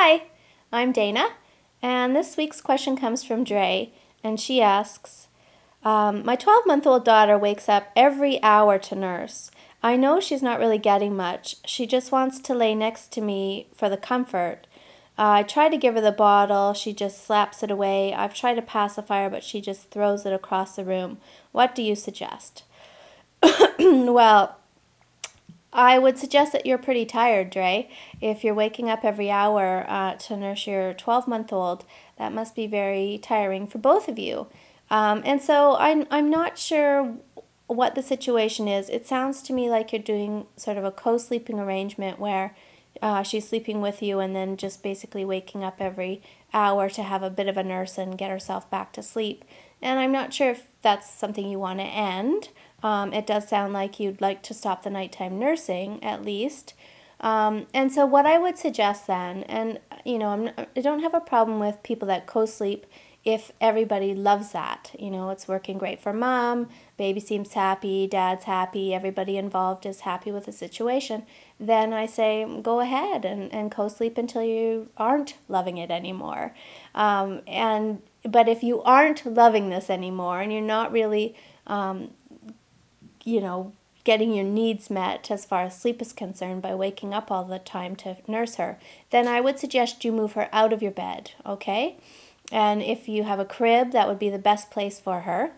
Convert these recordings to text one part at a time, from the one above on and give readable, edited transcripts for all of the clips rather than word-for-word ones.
Hi, I'm Dana, and this week's question comes from Dre, and she asks, my 12-month-old daughter wakes up every hour to nurse. I know she's not really getting much. She just wants to lay next to me for the comfort. I try to give her the bottle. She just slaps it away. I've tried to pacify her, but she just throws it across the room. What do you suggest? Well, I would suggest that you're pretty tired, Dre. If you're waking up every hour to nurse your 12-month-old, that must be very tiring for both of you. And so I'm not sure what the situation is. It sounds to me like you're doing sort of a co-sleeping arrangement where she's sleeping with you and then just basically waking up every hour to have a bit of a nurse and get herself back to sleep. And I'm not sure if that's something you want to end. It does sound like you'd like to stop the nighttime nursing at least. And so what I would suggest then, and I don't have a problem with people that co-sleep if everybody loves that. It's working great for mom, baby seems happy, dad's happy, everybody involved is happy with the situation. Then I say go ahead and co-sleep until you aren't loving it anymore. But if you aren't loving this anymore and you're not really getting your needs met as far as sleep is concerned by waking up all the time to nurse her, then I would suggest you move her out of your bed, okay? And if you have a crib, that would be the best place for her.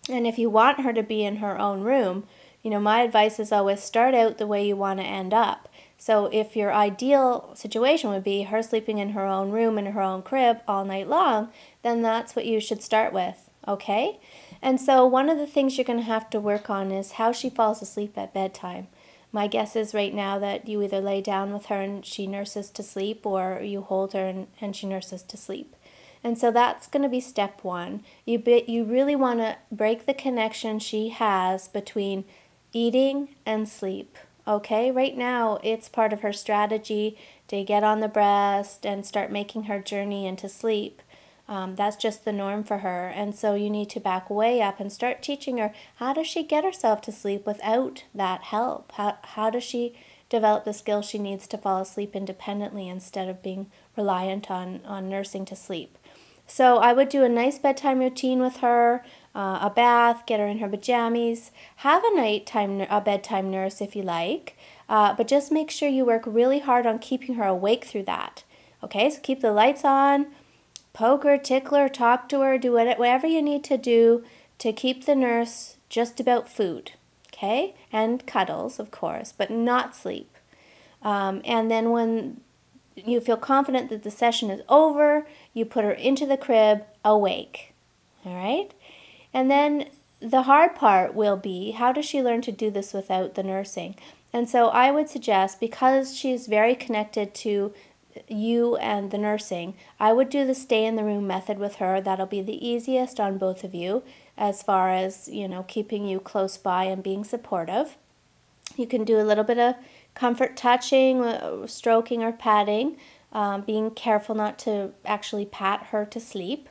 And if you want her to be in her own room, my advice is always start out the way you want to end up. So if your ideal situation would be her sleeping in her own room in her own crib all night long, then that's what you should start with, okay? And so one of the things you're going to have to work on is how she falls asleep at bedtime. My guess is right now that you either lay down with her and she nurses to sleep, or you hold her and she nurses to sleep. And so that's going to be step one. You really want to break the connection she has between eating and sleep. Okay, right now it's part of her strategy to get on the breast and start making her journey into sleep. That's just the norm for her. And so you need to back way up and start teaching her, how does she get herself to sleep without that help? How does she develop the skills she needs to fall asleep independently instead of being reliant on nursing to sleep? So I would do a nice bedtime routine with her, a bath, get her in her pajamas, have a bedtime nurse if you like, but just make sure you work really hard on keeping her awake through that. Okay, so keep the lights on, poke her, tickle her, talk to her, do whatever you need to do to keep the nurse just about food, okay? And cuddles, of course, but not sleep. And then when you feel confident that the session is over, you put her into the crib awake, all right? And then the hard part will be, how does she learn to do this without the nursing? And so I would suggest, because she's very connected to you and the nursing, I would do the stay in the room method with her. That'll be the easiest on both of you as far as, keeping you close by and being supportive. You can do a little bit of comfort touching, stroking or patting, being careful not to actually pat her to sleep.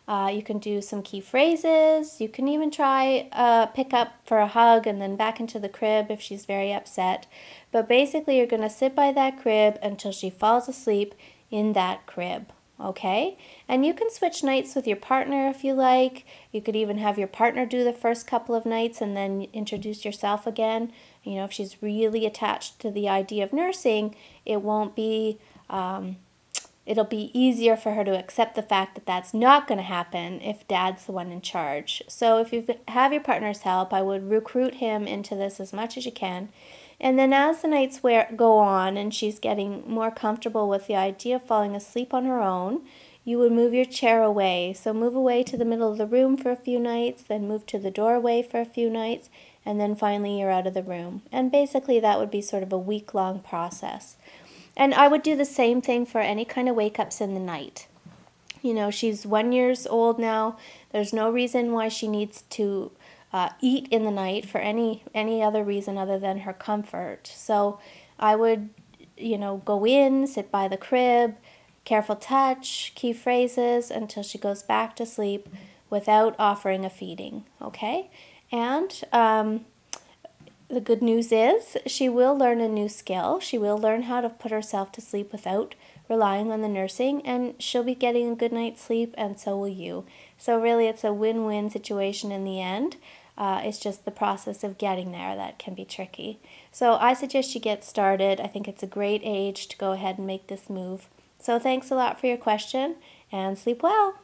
You can do some key phrases. You can even try pick up for a hug and then back into the crib if she's very upset. But basically you're going to sit by that crib until she falls asleep in that crib. Okay? And you can switch nights with your partner if you like. You could even have your partner do the first couple of nights and then introduce yourself again. If she's really attached to the idea of nursing, it won't be, it'll be easier for her to accept the fact that that's not going to happen if dad's the one in charge. So if you have your partner's help, I would recruit him into this as much as you can. And then as the nights go on and she's getting more comfortable with the idea of falling asleep on her own, you would move your chair away. So move away to the middle of the room for a few nights, then move to the doorway for a few nights, and then finally you're out of the room. And basically that would be sort of a week-long process. And I would do the same thing for any kind of wake-ups in the night. She's 1 year old now. There's no reason why she needs to eat in the night for any other reason other than her comfort. So I would, go in, sit by the crib, careful touch, key phrases until she goes back to sleep without offering a feeding, okay? And the good news is she will learn a new skill. She will learn how to put herself to sleep without relying on the nursing, and she'll be getting a good night's sleep, and so will you. So really it's a win-win situation in the end. It's just the process of getting there that can be tricky. So I suggest you get started. I think it's a great age to go ahead and make this move. So thanks a lot for your question, and sleep well.